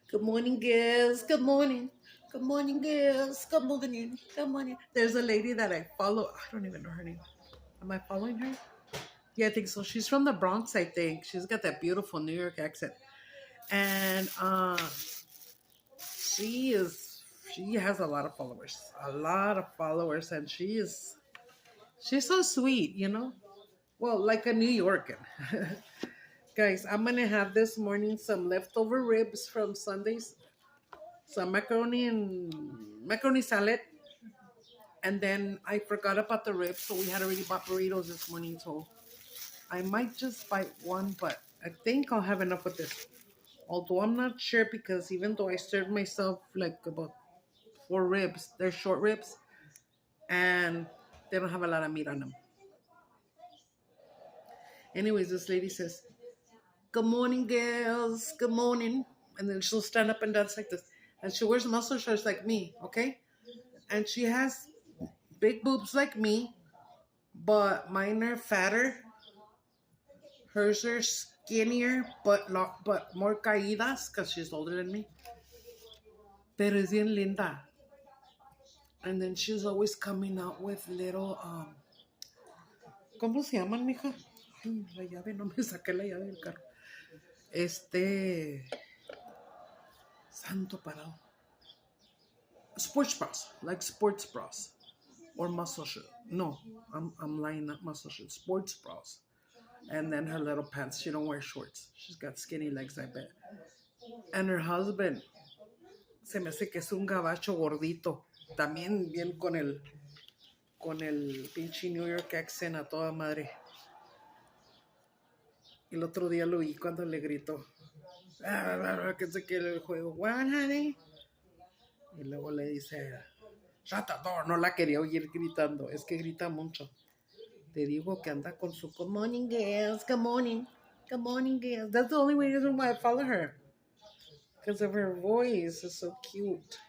Good morning, girls. Good morning. Good morning, girls. Good morning. Good morning. There's a lady that I follow. I don't even know her name. Am I following her? Yeah, I think so. She's from the Bronx, I think. She's got that beautiful New York accent. And she is she has a lot of followers. A lot of followers and she's so sweet, you know? Well, like a New Yorker. Guys, I'm gonna have this morning some leftover ribs from Sunday's, some macaroni salad, and then I forgot about the ribs, so we had already bought burritos this morning. So I might just bite one, but I think I'll have enough with this. Although I'm not sure because even though I served myself like about four ribs, they're short ribs, and they don't have a lot of meat on them. Anyways, this lady says, "Good morning, girls. Good morning," and then she'll stand up and dance like this, and she wears muscle shirts like me, okay? And she has big boobs like me, but mine are fatter. Hers are skinnier, but more caídas because she's older than me. Pero es bien linda. And then she's always coming out with little, ¿cómo se llaman, mija? Ay, la llave, no me saqué la llave del carro. Santo parado. Sports bras, like sports bras. Or muscle shirt. No, I'm lying, not muscle shirt. Sports bras. And then her little pants. She don't wear shorts. She's got skinny legs, I bet. And her husband, se me hace que es un gabacho gordito. También bien con el pinche New York accent a toda madre. El otro día lo vi cuando le gritó. Que se quiere el juego. What, honey? Y luego le dice, shut the door. No la quería oír gritando. Es que grita mucho. Te digo que anda con su good morning, girls. Good morning. Good morning, girls. That's the only reason why I follow her. Because of her voice. It's so cute.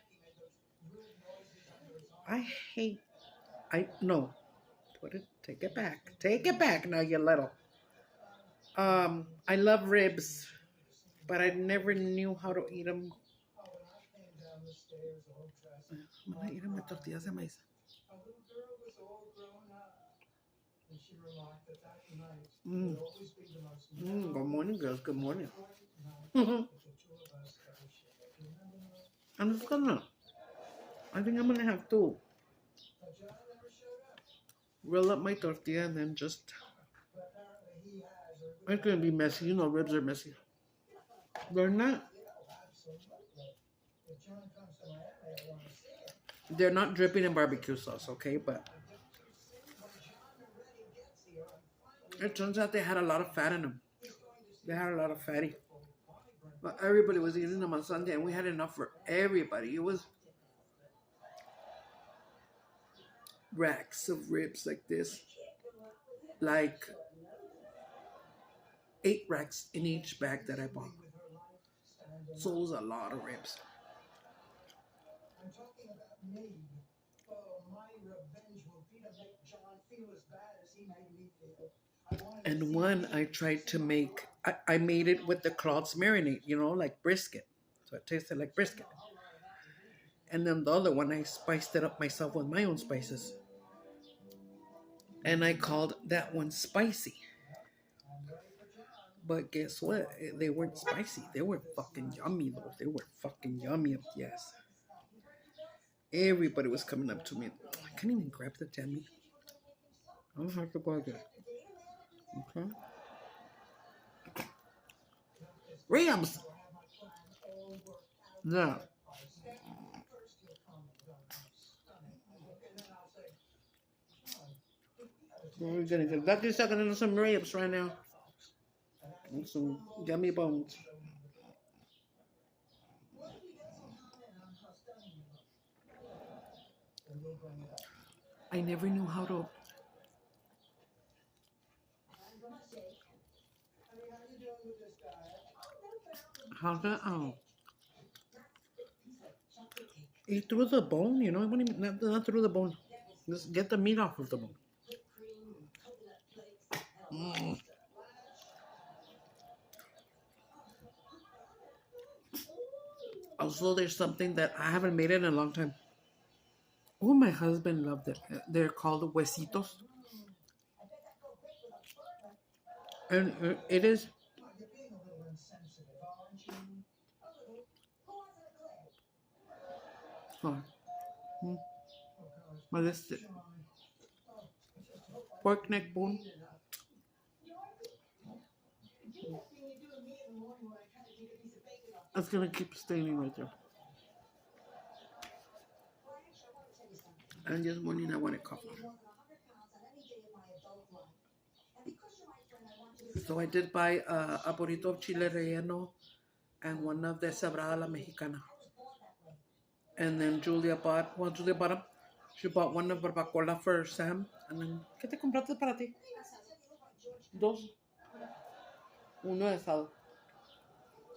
I hate. No. Take it back. Take it back now, you little. I love ribs, but I never knew how to eat them. I'm gonna eat them with tortillas de maíz. Good morning, girls. Good morning. I'm just gonna. I think I'm gonna have to roll up my tortilla and then just. It's gonna be messy. You know, ribs are messy. They're not. They're not dripping in barbecue sauce, okay? But it turns out they had a lot of fat in them. They had a lot of fatty. But everybody was eating them on Sunday, and we had enough for everybody. It was racks of ribs like this, like 8 racks in each bag that I bought. So it was a lot of ribs. And one I tried to make, I made it with the Claude's marinade, you know, like brisket. So it tasted like brisket. And then the other one, I spiced it up myself with my own spices. And I called that one spicy. But guess what? They weren't spicy. They were fucking yummy, though. They were fucking yummy, yes. Everybody was coming up to me. I can't even grab the damn meat. I don't have to go again. Okay. Rams! Now, we're gonna get lucky sucking into some ribs right now. And some yummy bones. I never knew how to eat through the bone, you know, not through the bone. Just get the meat off of the bone. Mm. Also, there's something that I haven't made in a long time. Oh, my husband loved it. They're called huesitos. And it is. Oh, what is it? Pork neck bone. It's gonna keep staining right there. And this morning I wanted coffee. So I did buy a burrito of chile relleno and one of the cebrada la mexicana. And then Julia bought, well, Julia bought them. She bought one of barbacoa for Sam. And then, ¿qué te compraste para ti? Dos. Uno de asado.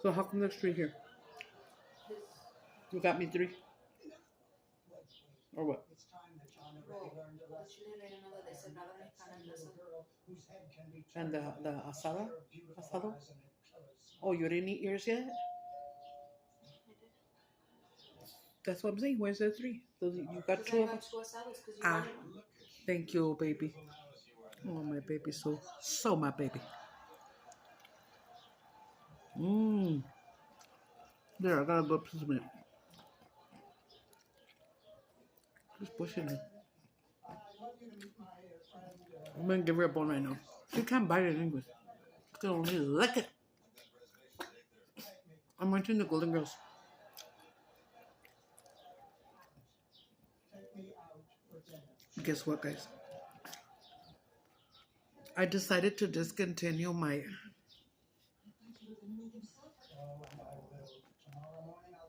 So how come there's three here? You got me three? Or what? And the asada? Asado? Oh, you didn't eat yours yet? That's what I'm saying. Where's the three? So you got two of them? Ah, thank you, baby. Oh, my baby, so my baby. There, I got a little piece of it. Just pushing it. I'm gonna give her a bone right now. She can't bite it anyways. She can only lick it. I'm watching the Golden Girls. Guess what, guys? I decided to discontinue my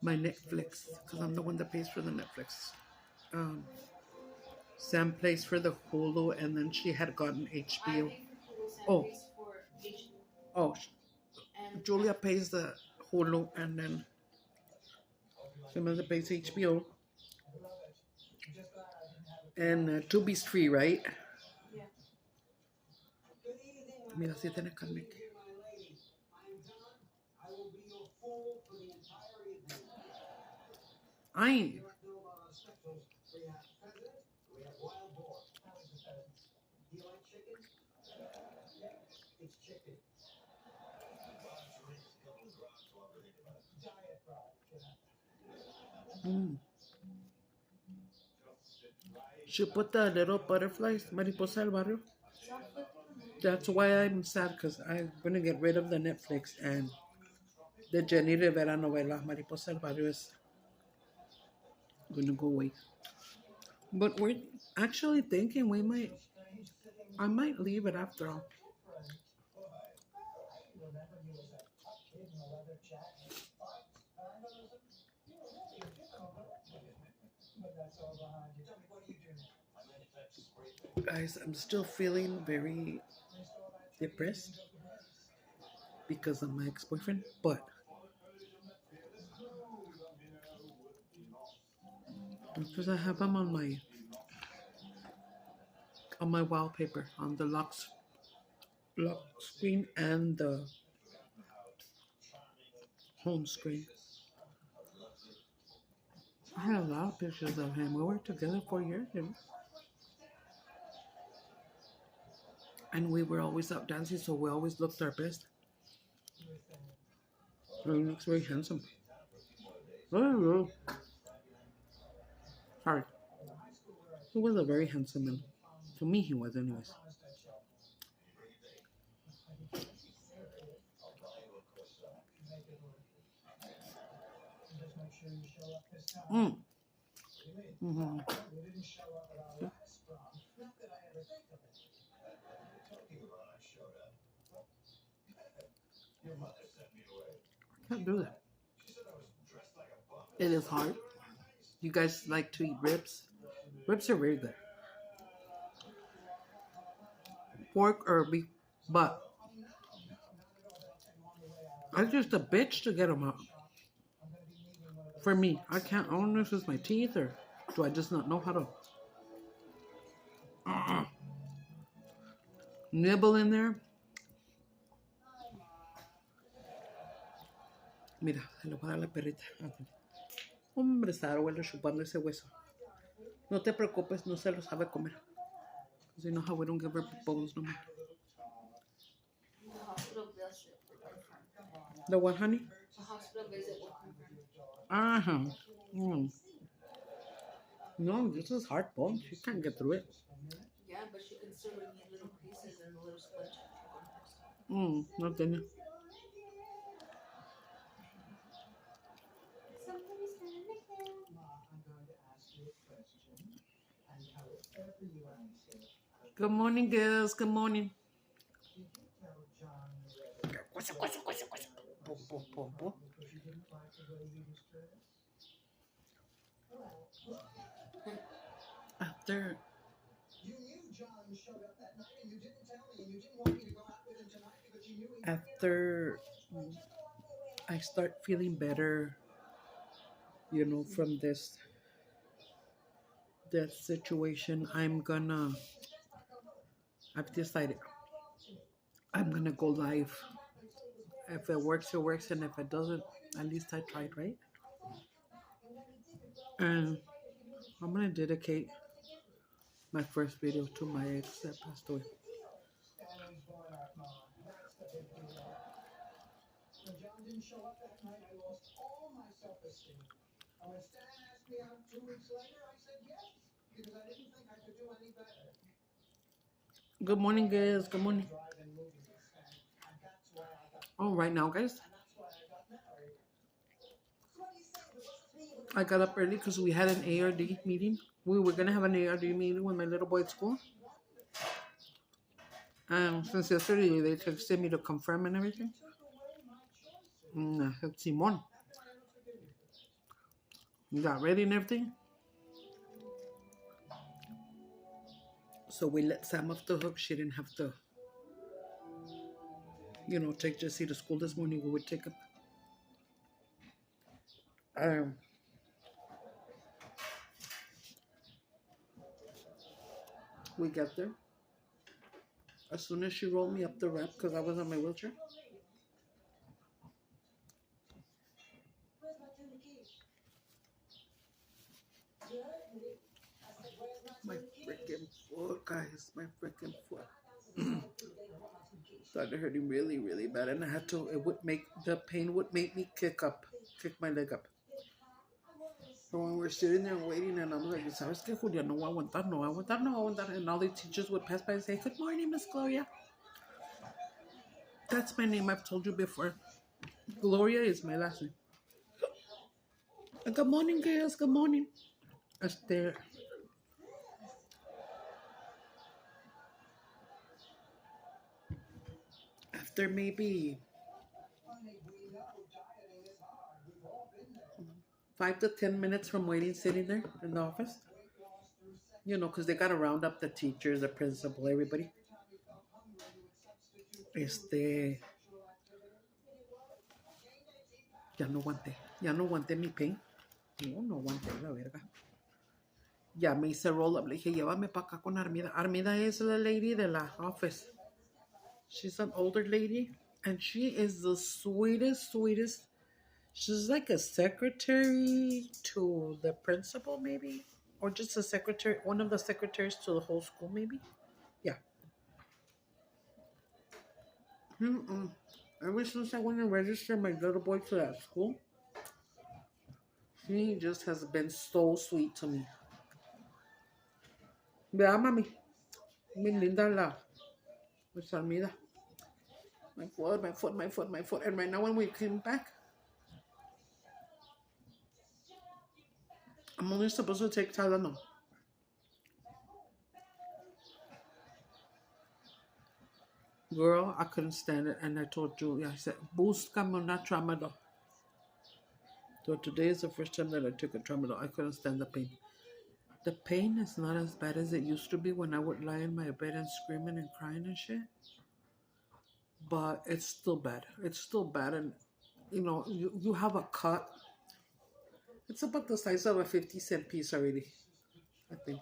Netflix because I'm the one that pays for the Netflix. Sam pays for the Hulu, and then she had gotten HBO. Oh, Julia pays the Hulu, and then Samantha pays HBO. And Tubi's free, right? Yeah. Mira, si tiene carne. I ain't. She put the little butterflies, mariposa del barrio. That's why I'm sad, because I'm going to get rid of the Netflix, and the Jenny Rivera novela, Mariposa del Barrio, is going to go away. But we're actually thinking I might leave it after all. Guys, I'm still feeling very depressed because of my ex-boyfriend, but because I have him on my wallpaper on the lock screen and the home screen. I had a lot of pictures of him. We were together for years, and we were always out dancing, so we always looked our best. He looks very handsome. Oh, sorry. He was a very handsome man. To me, he was, anyways. Mm-hmm. I can't do that. It is hard. You guys like to eat ribs? Ribs are very good. Pork or beef, but I'm just a bitch to get them out. For me, I can't. I don't know if it's my teeth or do I just not know how to nibble in there. Mira, se lo voy a dar la perrita. Hombre, está bueno chupando ese hueso. No te preocupes, no se lo sabe comer. Because you know how we don't give her bones no more. The hospital visit. The what, honey? The hospital visit will confirm. Uh-huh. Mm. No, this is hard bone. She can't get through it. Yeah, but she can still eat little pieces and a little splint. No tiene. Good morning, girls. Good morning. After after I start feeling better, from this situation, I've decided I'm gonna go live. If it works, it works, and if it doesn't, at least I tried, right? And I'm gonna dedicate my first video to my ex that passed away. Good morning, guys. Good morning. Oh, right now, guys, I got up early because we had an ARD meeting. We were gonna have an ARD meeting with my little boy at school. And since yesterday they texted me to confirm and everything. And I said, Simon, you got ready and everything. So we let Sam off the hook. She didn't have to, take Jesse to school this morning. We would take him. We got there. As soon as she rolled me up the ramp, because I was on my wheelchair, my freaking foot, guys, my freaking foot started hurting really, really bad, and the pain would make me kick my leg up. But when we're sitting there waiting, and I'm like, ¿sabes qué, Julia? No voy a aguantar, no voy a aguantar, no voy a aguantar. And all the teachers would pass by and say, good morning, Miss Gloria. That's my name, I've told you before. Gloria is my last name. Good morning, girls, good morning. After maybe 5 to 10 minutes from waiting, sitting there in the office, because they got to round up the teachers, the principal, everybody. Ya no aguanté mi pain. No aguanté la verga. Ya me hice roll up, le dije, llévame para acá con Armida. Armida is la lady de la office. She's an older lady, and she is the sweetest. She's like a secretary to the principal, maybe, or just a secretary, one of the secretaries to the whole school, maybe. Yeah. Ever since I went and registered my little boy to that school, she just has been so sweet to me. Vea, mami. Mi linda la. Miss Almida. My foot. And right now when we came back, I'm only supposed to take Tylenol. Girl, I couldn't stand it. And I told Julia, I said, búscame una tramadol. So today is the first time that I took a tramadol. I couldn't stand the pain. The pain is not as bad as it used to be when I would lie in my bed and screaming and crying and shit. But it's still bad. And, you have a cut. It's about the size of a 50-cent piece already, I think.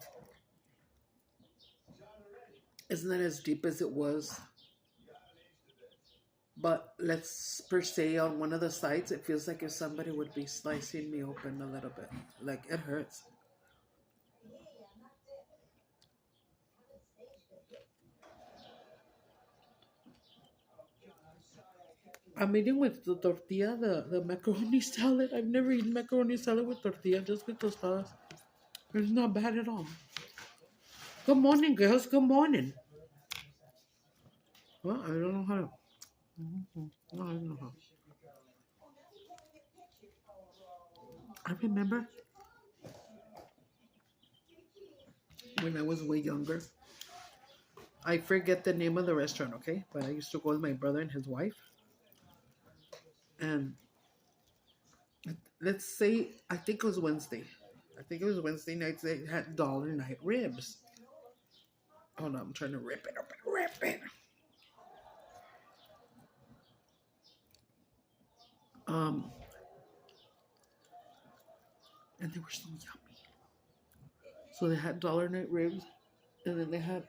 It's not as deep as it was. But let's per se on one of the sides, it feels like if somebody would be slicing me open a little bit. Like it hurts. I'm eating with the tortilla, the macaroni salad. I've never eaten macaroni salad with tortilla, just with tostadas. It's not bad at all. Good morning, girls. Good morning. Well, I don't know how to. No, I don't know how. I remember when I was way younger. I forget the name of the restaurant, okay? But I used to go with my brother and his wife. And let's say, I think it was Wednesday. I think it was Wednesday nights. They had dollar night ribs. Hold on, I'm trying to rip it open. Rip it. Um, and they were so yummy. So they had dollar night ribs, and then they had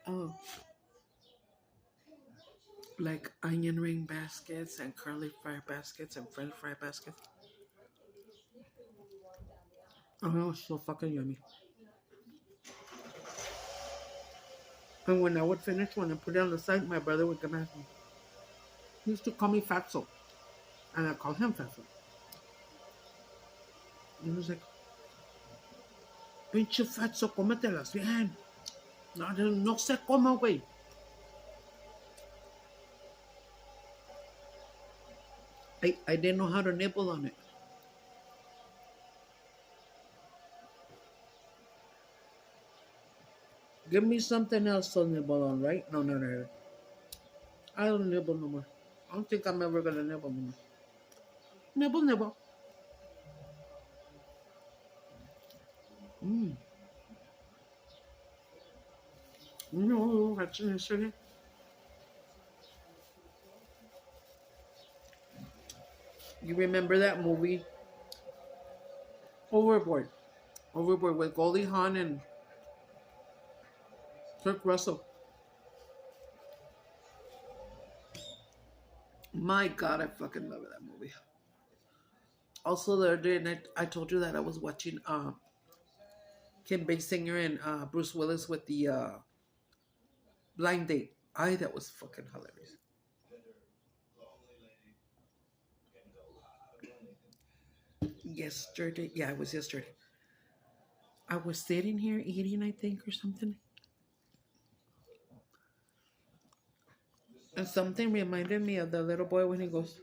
like onion ring baskets and curly fry baskets and French fry baskets. Oh, it was so fucking yummy. And when I would finish, when I put it on the side, my brother would come at me. He used to call me Fatso, and I called him Fatso. And he was like, pinche Fatso, cómetelas bien. No, no se coma, güey. I didn't know how to nibble on it. Give me something else to nibble on, right? No, no, no. I don't nibble no more. I don't think I'm ever gonna nibble no more. Nibble, nibble. Mmm. No, that's yesterday. You remember that movie, Overboard? Overboard with Goldie Hawn and Kirk Russell. My God, I fucking love that movie. Also, the other day, I told you that I was watching Kim Basinger and Bruce Willis with the Blind Date. That was fucking hilarious. Yesterday, yeah, it was yesterday. I was sitting here eating, I think, or something, and something reminded me of the little boy when he goes,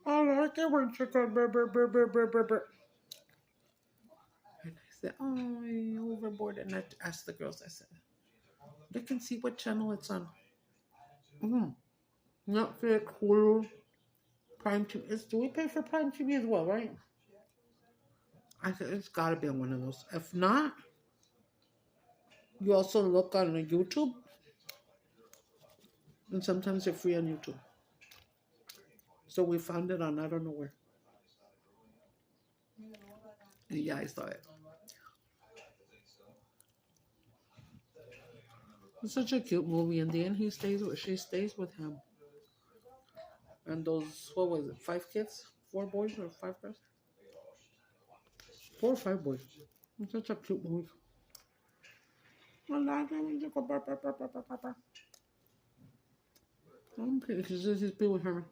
"I like it when chicken burr, burr, burr, burr, burr, burr, burr." And I said, "Oh, I'm overboard." And I asked the girls, I said, "They can see what channel it's on." Mm. Netflix, Hulu, Prime TV. Do we pay for Prime TV as well, right? I said, it's got to be on one of those. If not, you also look on YouTube, and sometimes they're free on YouTube. So we found it on I don't know where. And yeah, I saw it. It's such a cute movie. In the end, she stays with him. And those, what was it, 5 kids? 4 boys or 5 girls? 4 or 5 boys. It's such a cute movie. I'm pretty sure he's been with her.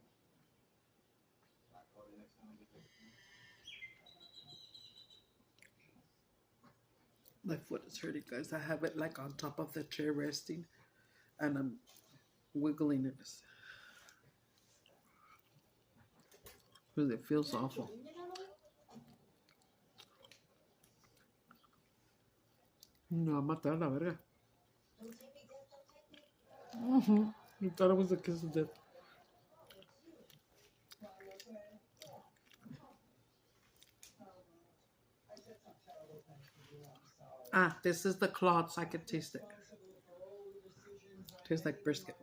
My foot is hurting, guys. I have it like on top of the chair resting, and I'm wiggling it because it feels awful. No, I'm matar a la verga. You thought it was a kiss of death. This is the cloth, so I can taste it. Tastes like brisket.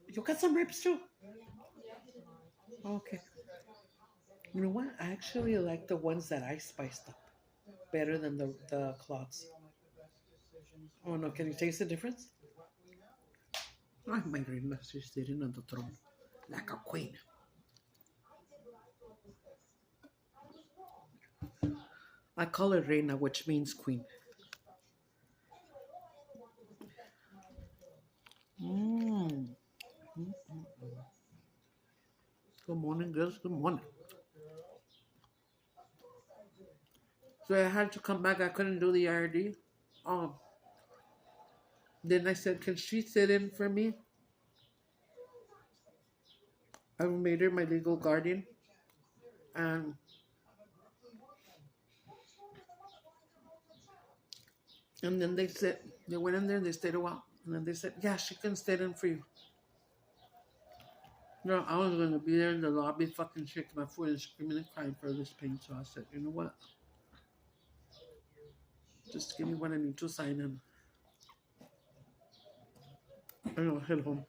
You got some ribs too? Okay. You know what? I actually like the ones that I spiced up better than the cloths. Oh no, can you taste the difference? Ay, my reina, she's sitting on the throne like a queen. I call her reina, which means queen. Mm. Good morning, girls. Good morning. So I had to come back. I couldn't do the IRD. Um, then I said, can she sit in for me? I made her my legal guardian. And then they said, they went in there and they stayed a while. And then they said, yeah, she can sit in for you. No, I was going to be there in the lobby fucking shaking my foot and screaming and crying for this pain. So I said, you know what? Just give me what I need to sign in. And I'll head home.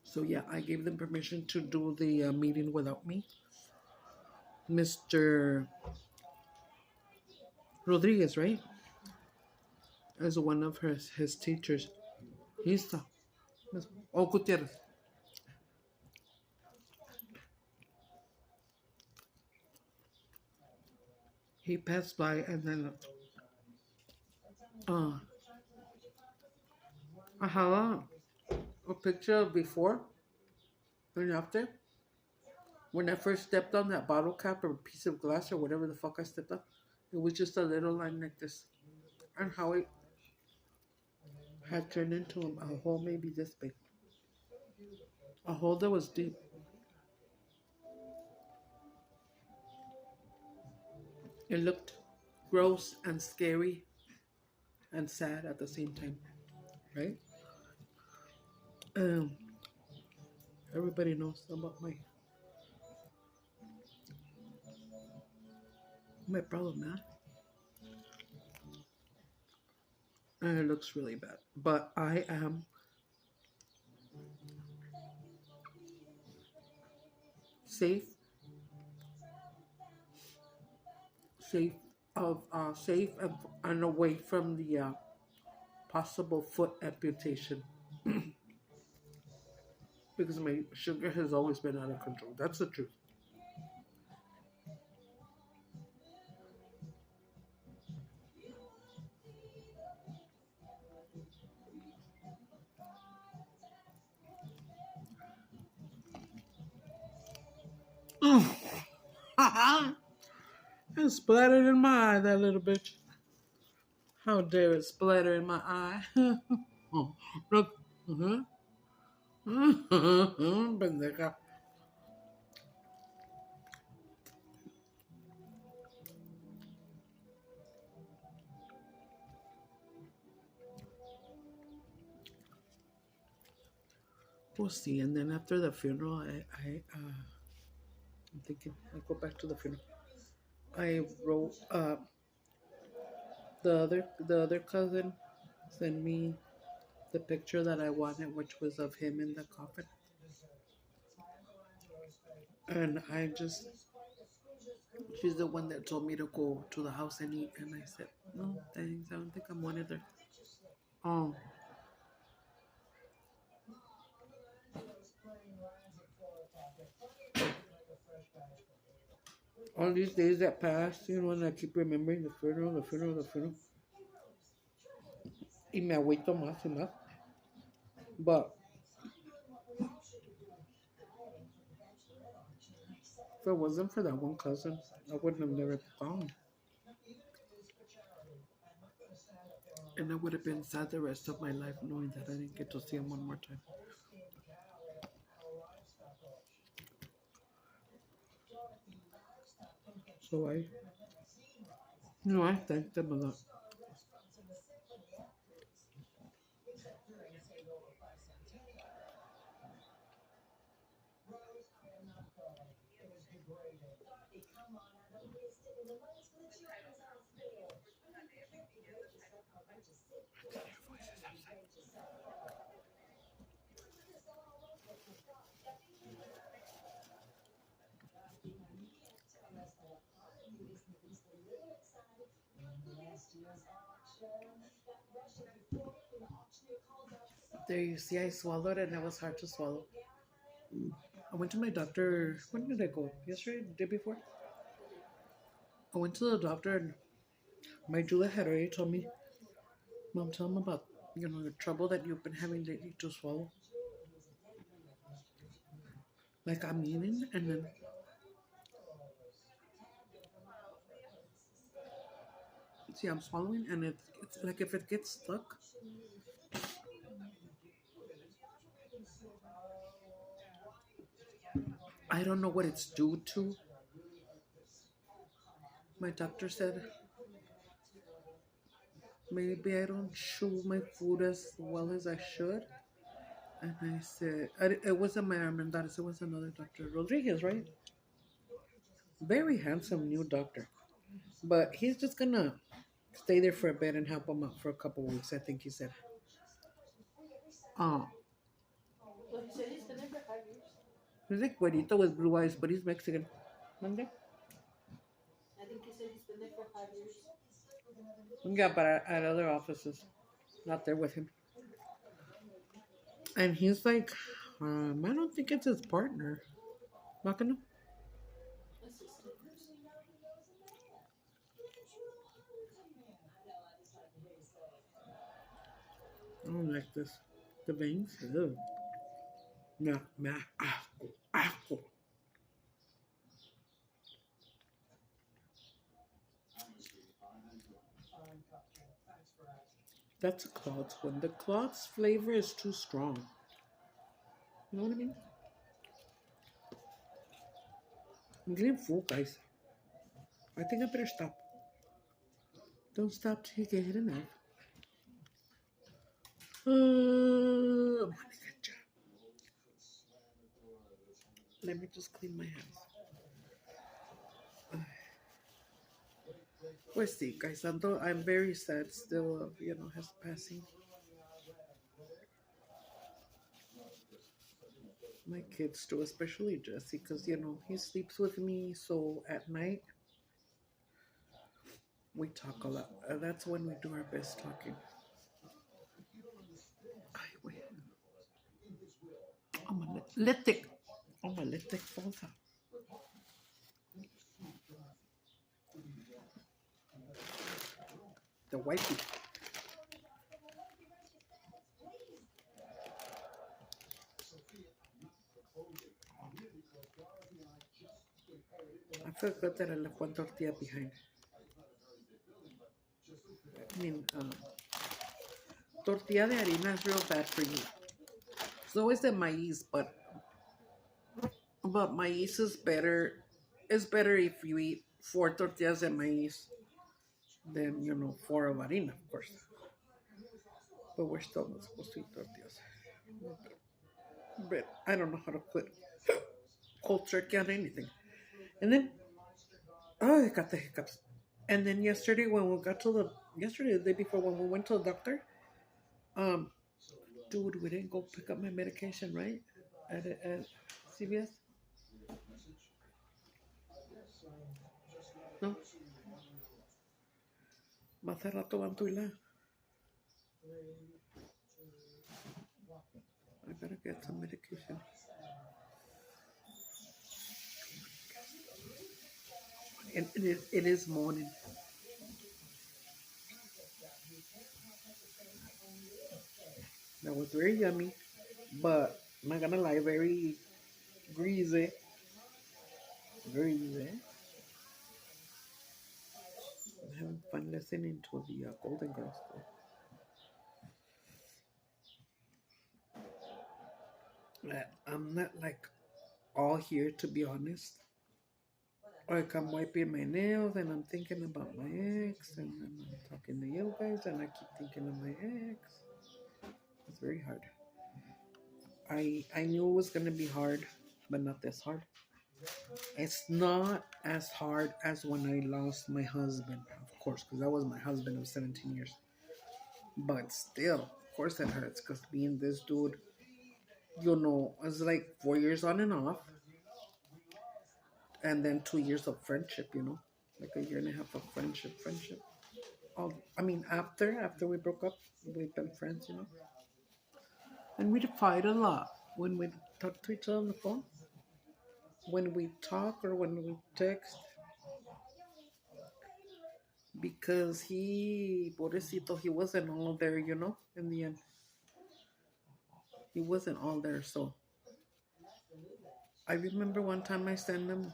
So yeah, I gave them permission to do the meeting without me. Mr. Rodriguez, right? As one of his teachers. He's the Oh, Gutierrez. He passed by and then uh, I have a picture of before and after. When I first stepped on that bottle cap or piece of glass or whatever the fuck I stepped on, it was just a little line like this. And how it had turned into a hole maybe this big. A hole that was deep. It looked gross and scary and sad at the same time, right? Um, Everybody knows about my problem, man. And it looks really bad. But I am safe, safe safe and away from the possible foot amputation because my sugar has always been out of control. That's the truth. It splattered in my eye, that little bitch. How dare it splatter in my eye? Look. Pendeja. We'll see. And then after the funeral, I'm thinking I go back to the funeral. I wrote the other cousin sent me the picture that I wanted, which was of him in the coffin. And she's the one that told me to go to the house and eat. And I said, no, thanks. I don't think I'm wanted there. Um, all these days that passed, and I keep remembering the funeral, the funeral, the funeral. Y me agüito más y más. But if it wasn't for that one cousin, I wouldn't have never gone. And I would have been sad the rest of my life knowing that I didn't get to see him one more time. So I thank them a lot. There you see, I swallowed and it was hard to swallow. I went to my doctor. When did I go? Yesterday? The day before? I went to the doctor and my doula had already told me, Mom, tell him about, the trouble that you've been having lately to swallow. Like I'm eating and then see I'm swallowing and it's like if it gets stuck. I don't know what it's due to. My doctor said maybe I don't chew my food as well as I should. And I said, it wasn't my Armendariz, it was another doctor, Rodriguez, right? Very handsome new doctor. But he's just gonna stay there for a bit and help him out for a couple weeks, I think he said. Oh, Well, he said he's been there for 5 years. he's like güerito with blue eyes, but he's Mexican. Monday? I think he said he's been there for 5 years. Yeah, but at other offices, not there with him. And he's like, I don't think it's his partner. Not gonna. Assistant. I don't like this. The veins? Ew. No, nah. Asco. Asco. That's a Claude's one. The Claude's flavor is too strong. You know what I mean? I'm getting full, guys. I think I better stop. Don't stop till you get enough. Let me just clean my hands. Pues sí, guys. I'm very sad still of, his passing. My kids too, especially Jesse, because, he sleeps with me. So at night, we talk a lot. That's when we do our best talking. Ay, güey. Oh, my lipstick. Oh, my lipstick falls out. The wifey. I forgot that I left one tortilla behind. I mean, tortilla de harina is real bad for you. So is the maíz, but maíz is better. It's better if you eat 4 tortillas de maíz than 4 of harina, of course. But we're still not supposed to eat tortillas. But I don't know how to put cold turkey on anything. And then, oh, I got the hiccups. And then yesterday when we got to the day before when we went to the doctor, dude, we didn't go pick up my medication, right? At CVS? No. Más al rato van tú y la. I better get some medication. And it is morning. That was very yummy, but I'm not gonna lie, very greasy. Greasy. I'm having fun listening to the Golden Girls. I'm not like all here to be honest. Like I'm wiping my nails and I'm thinking about my ex and then I'm talking to you guys and I keep thinking of my ex. It's very hard. I knew it was gonna be hard, but not this hard. It's not as hard as when I lost my husband, of course, because that was my husband of 17 years. But still, of course, it hurts because being this dude, it's like 4 years on and off, and then 2 years of friendship, like a year and a half of friendship. I mean, after we broke up, we've been friends. And we'd fight a lot when we talk to each other on the phone. When we talk or when we text, because he, pobrecito, he wasn't all there, in the end. He wasn't all there, so I remember one time I sent him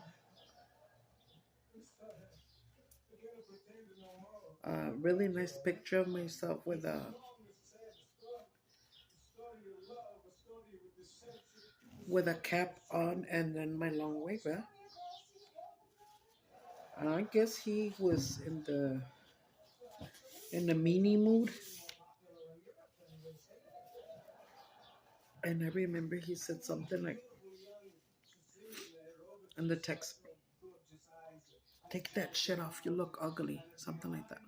a really nice picture of myself with a cap on and then my long wig. I guess he was in the meanie mood, and I remember he said something like in the text, "Take that shit off, you look ugly," something like that.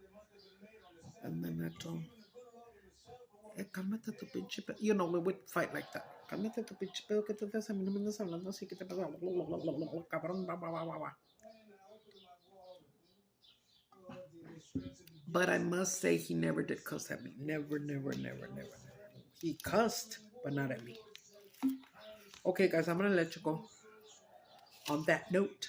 And then I told him, cálmate tu pinche pedo. We would fight like that. Cálmate tu pinche pedo, que te estás, a mí no me andas hablando así, que te pasa, cabrón, blah, blah, blah, blah, blah. But I must say, he never did cuss at me. Never, never, never, never, never. He cussed, but not at me. Okay, guys, I'm going to let you go on that note.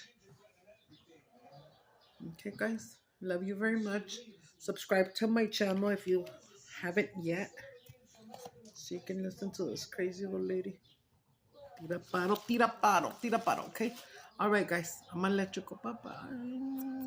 Okay, guys, love you very much. Subscribe to my channel if you haven't yet, so you can listen to this crazy old lady. Tira paro, tira paro, tira paro, okay? All right, guys, I'm going to let you go. Bye-bye.